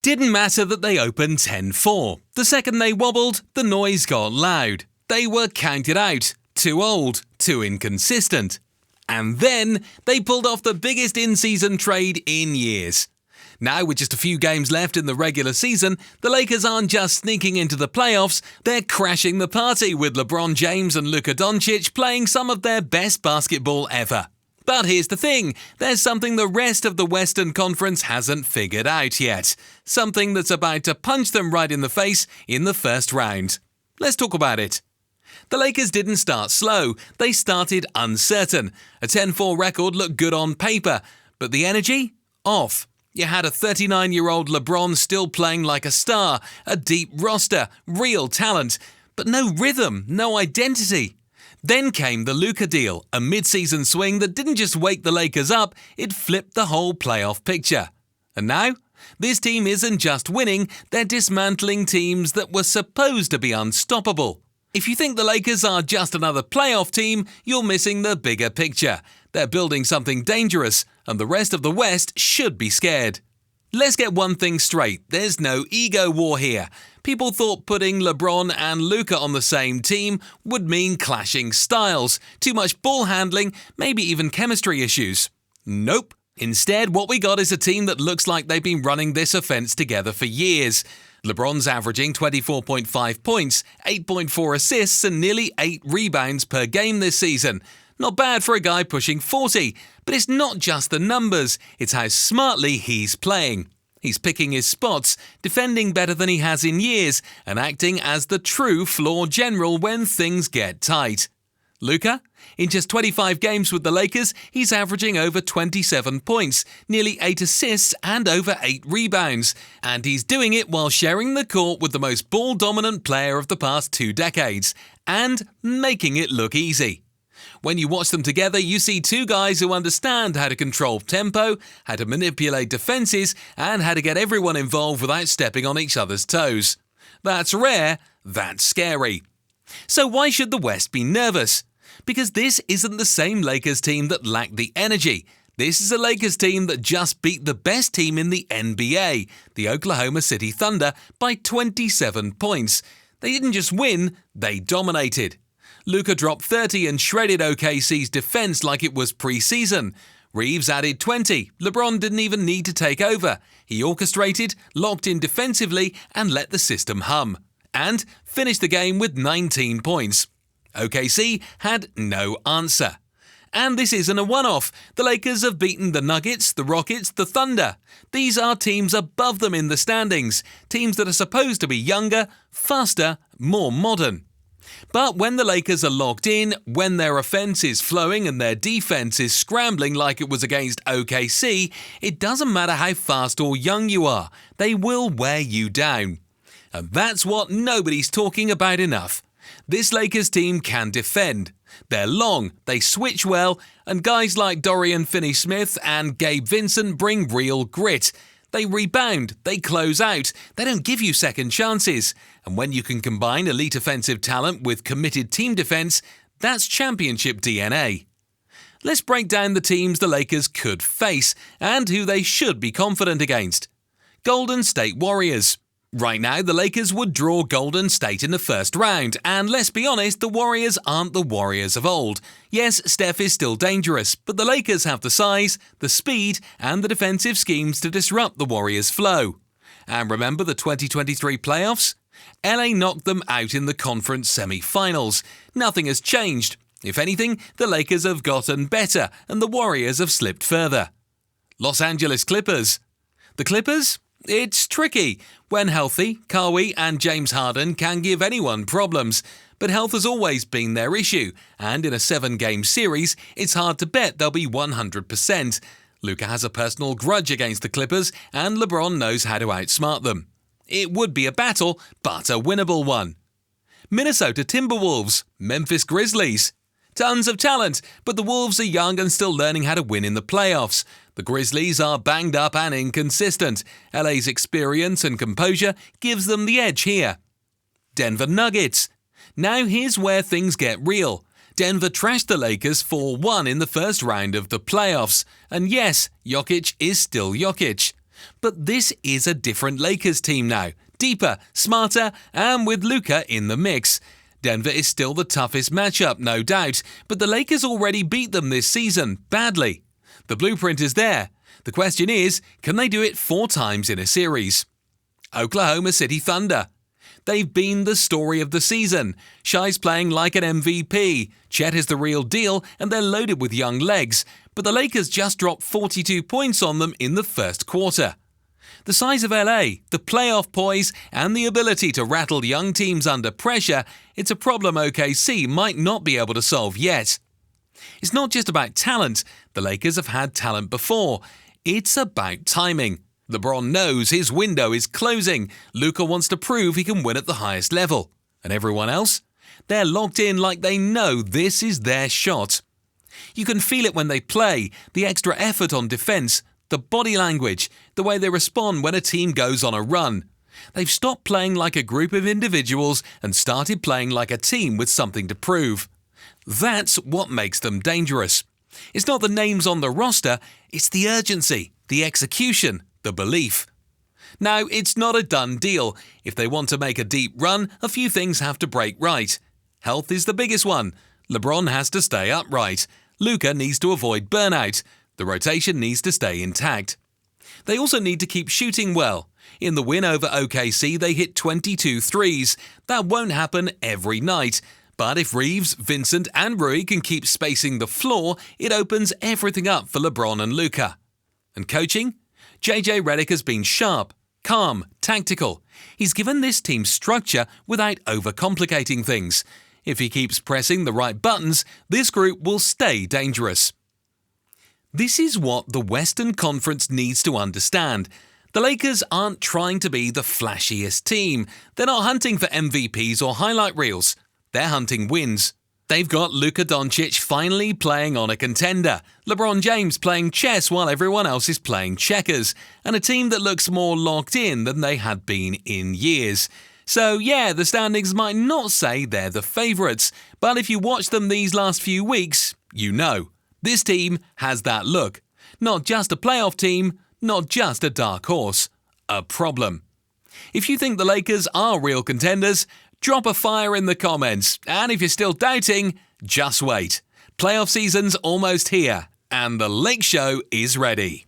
Didn't matter that they opened 10-4. The second they wobbled, the noise got loud. They were counted out. Too old, too inconsistent. And then they pulled off the biggest in-season trade in years. Now, with just a few games left in the regular season, the Lakers aren't just sneaking into the playoffs, they're crashing the party with LeBron James and Luka Doncic playing some of their best basketball ever. But here's the thing, there's something the rest of the Western Conference hasn't figured out yet. Something that's about to punch them right in the face in the first round. Let's talk about it. The Lakers didn't start slow, they started uncertain. A 10-4 record looked good on paper, but the energy? Off. You had a 39-year-old LeBron still playing like a star, a deep roster, real talent, but no rhythm, no identity. Then came the Luka deal, a mid-season swing that didn't just wake the Lakers up, it flipped the whole playoff picture. And now, this team isn't just winning, they're dismantling teams that were supposed to be unstoppable. If you think the Lakers are just another playoff team, you're missing the bigger picture. They're building something dangerous, and the rest of the West should be scared. Let's get one thing straight, there's no ego war here. People thought putting LeBron and Luka on the same team would mean clashing styles, too much ball handling, maybe even chemistry issues. Nope. Instead, what we got is a team that looks like they've been running this offense together for years. LeBron's averaging 24.5 points, 8.4 assists and nearly 8 rebounds per game this season. Not bad for a guy pushing 40, but it's not just the numbers, it's how smartly he's playing. He's picking his spots, defending better than he has in years, and acting as the true floor general when things get tight. Luka? In just 25 games with the Lakers, he's averaging over 27 points, nearly 8 assists and over 8 rebounds. And he's doing it while sharing the court with the most ball-dominant player of the past 2 decades, and making it look easy. When you watch them together, you see two guys who understand how to control tempo, how to manipulate defenses, and how to get everyone involved without stepping on each other's toes. That's rare, that's scary. So why should the West be nervous? Because this isn't the same Lakers team that lacked the energy. This is a Lakers team that just beat the best team in the NBA, the Oklahoma City Thunder, by 27 points. They didn't just win, they dominated. Luka dropped 30 and shredded OKC's defense like it was pre-season. Reeves added 20. LeBron didn't even need to take over. He orchestrated, locked in defensively, and let the system hum. And finished the game with 19 points. OKC had no answer. And this isn't a one-off. The Lakers have beaten the Nuggets, the Rockets, the Thunder. These are teams above them in the standings. Teams that are supposed to be younger, faster, more modern. But when the Lakers are locked in, when their offense is flowing and their defense is scrambling like it was against OKC, it doesn't matter how fast or young you are. They will wear you down. And that's what nobody's talking about enough. This Lakers team can defend. They're long, they switch well, and guys like Dorian Finney-Smith and Gabe Vincent bring real grit. They rebound, they close out, they don't give you second chances. And when you can combine elite offensive talent with committed team defense, that's championship DNA. Let's break down the teams the Lakers could face and who they should be confident against. Golden State Warriors. Right now, the Lakers would draw Golden State in the first round, and let's be honest, the Warriors aren't the Warriors of old. Yes, Steph is still dangerous, but the Lakers have the size, the speed, and the defensive schemes to disrupt the Warriors' flow. And remember the 2023 playoffs? LA knocked them out in the conference semi-finals. Nothing has changed. If anything, the Lakers have gotten better, and the Warriors have slipped further. Los Angeles Clippers. The Clippers? It's tricky. When healthy, Kawhi and James Harden can give anyone problems. But health has always been their issue, and in a 7-game series, it's hard to bet they'll be 100%. Luka has a personal grudge against the Clippers, and LeBron knows how to outsmart them. It would be a battle, but a winnable one. Minnesota Timberwolves, Memphis Grizzlies. Tons of talent, but the Wolves are young and still learning how to win in the playoffs. The Grizzlies are banged up and inconsistent. LA's experience and composure gives them the edge here. Denver Nuggets. Now here's where things get real. Denver trashed the Lakers 4-1 in the first round of the playoffs. And yes, Jokic is still Jokic. But this is a different Lakers team now. Deeper, smarter, and with Luka in the mix. Denver is still the toughest matchup, no doubt, but the Lakers already beat them this season, badly. The blueprint is there. The question is, can they do it 4 times in a series? Oklahoma City Thunder. They've been the story of the season. Shai's playing like an MVP. Chet is the real deal, and they're loaded with young legs. But the Lakers just dropped 42 points on them in the first quarter. The size of LA, the playoff poise, and the ability to rattle young teams under pressure, it's a problem OKC might not be able to solve yet. It's not just about talent. The Lakers have had talent before. It's about timing. LeBron knows his window is closing. Luka wants to prove he can win at the highest level. And everyone else? They're locked in like they know this is their shot. You can feel it when they play, the extra effort on defense, the body language, the way they respond when a team goes on a run. They've stopped playing like a group of individuals and started playing like a team with something to prove. That's what makes them dangerous. It's not the names on the roster, it's the urgency, the execution, the belief. Now, it's not a done deal. If they want to make a deep run, a few things have to break right. Health is the biggest one. LeBron has to stay upright. Luka needs to avoid burnout. The rotation needs to stay intact. They also need to keep shooting well. In the win over OKC, they hit 22 threes. That won't happen every night. But if Reeves, Vincent and Rui can keep spacing the floor, it opens everything up for LeBron and Luka. And coaching? JJ Redick has been sharp, calm, tactical. He's given this team structure without overcomplicating things. If he keeps pressing the right buttons, this group will stay dangerous. This is what the Western Conference needs to understand. The Lakers aren't trying to be the flashiest team. They're not hunting for MVPs or highlight reels. They're hunting wins. They've got Luka Doncic finally playing on a contender, LeBron James playing chess while everyone else is playing checkers, and a team that looks more locked in than they had been in years. So yeah, the standings might not say they're the favourites, but if you watch them these last few weeks, you know. This team has that look. Not just a playoff team, not just a dark horse. A problem. If you think the Lakers are real contenders, drop a fire in the comments. And if you're still doubting, just wait. Playoff season's almost here, and the Lake Show is ready.